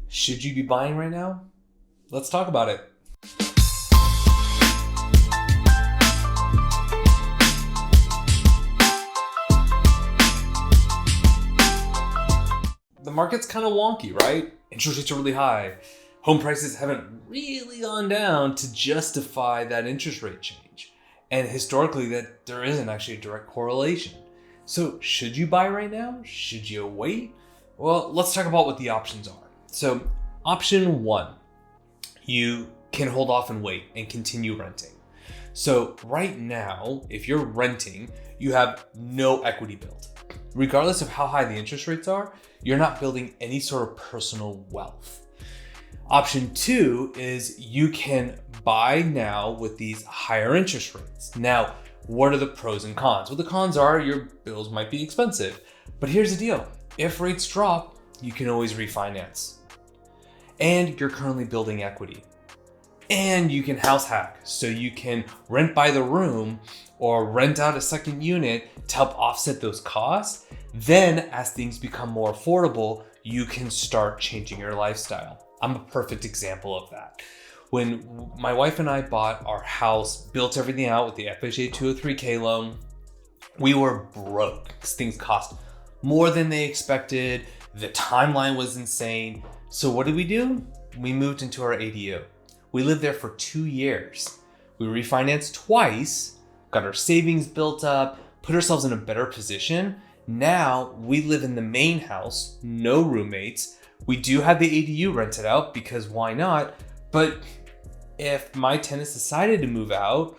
Should you be buying right now? Let's talk about it. The market's kind of wonky, right? Interest rates are really high. Home prices haven't really gone down to justify that interest rate change. And historically, that there isn't actually a direct correlation. So should you buy right now? Should you wait? Well, let's talk about what the options are. So option one, you can hold off and wait and continue renting. So right now, if you're renting, you have no equity build. Regardless of how high the interest rates are, you're not building any sort of personal wealth. Option two is you can buy now with these higher interest rates. Now, what are the pros and cons? Well, the cons are your bills might be expensive, but here's the deal. If rates drop, you can always refinance. And you're currently building equity. And you can house hack, so you can rent by the room or rent out a second unit to help offset those costs. Then as things become more affordable, you can start changing your lifestyle. I'm a perfect example of that. When my wife and I bought our house, built everything out with the FHA 203K loan, we were broke because things cost more than they expected. The timeline was insane. So what did we do? We moved into our ADU. We lived there for 2 years. We refinanced twice, got our savings built up, put ourselves in a better position. Now we live in the main house, no roommates. We do have the ADU rented out because why not? But if my tenants decided to move out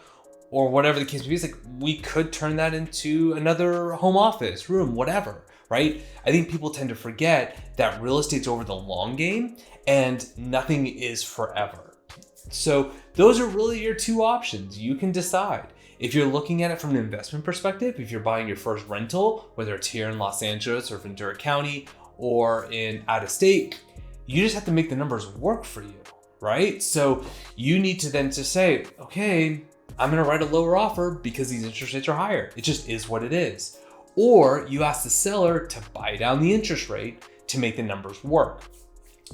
or whatever the case may be, it's like we could turn that into another home office, room, whatever, right? I think people tend to forget that real estate's over the long game and nothing is forever. So those are really your two options. You can decide. If you're looking at it from an investment perspective, if you're buying your first rental, whether it's here in Los Angeles or Ventura County or in out of state, you just have to make the numbers work for you, right? So you need to then to say, okay, I'm gonna write a lower offer because these interest rates are higher. It just is what it is. Or you ask the seller to buy down the interest rate to make the numbers work.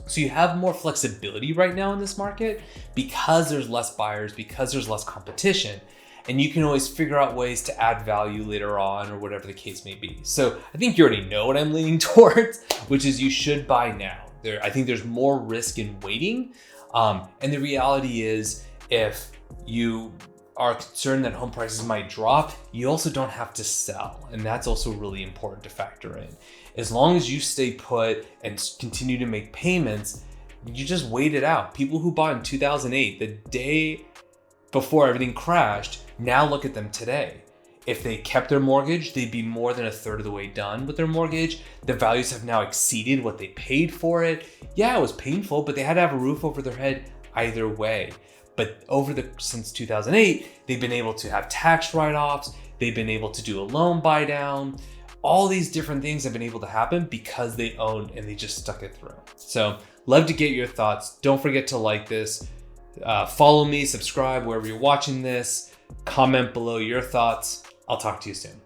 So you have more flexibility right now in this market because there's less buyers, because there's less competition, and you can always figure out ways to add value later on or whatever the case may be. So I think you already know what I'm leaning towards, which is you should buy now. I think there's more risk in waiting. And the reality is if you are concerned that home prices might drop, you also don't have to sell. And that's also really important to factor in. As long as you stay put and continue to make payments, you just wait it out. People who bought in 2008, the day before everything crashed, now look at them today. If they kept their mortgage, they'd be more than a third of the way done with their mortgage. The values have now exceeded what they paid for it. Yeah, it was painful, but they had to have a roof over their head either way. But since 2008, they've been able to have tax write-offs. They've been able to do a loan buy down. All these different things have been able to happen because they owned and they just stuck it through. So love to get your thoughts. Don't forget to like this. Follow me, subscribe wherever you're watching this. Comment below your thoughts. I'll talk to you soon.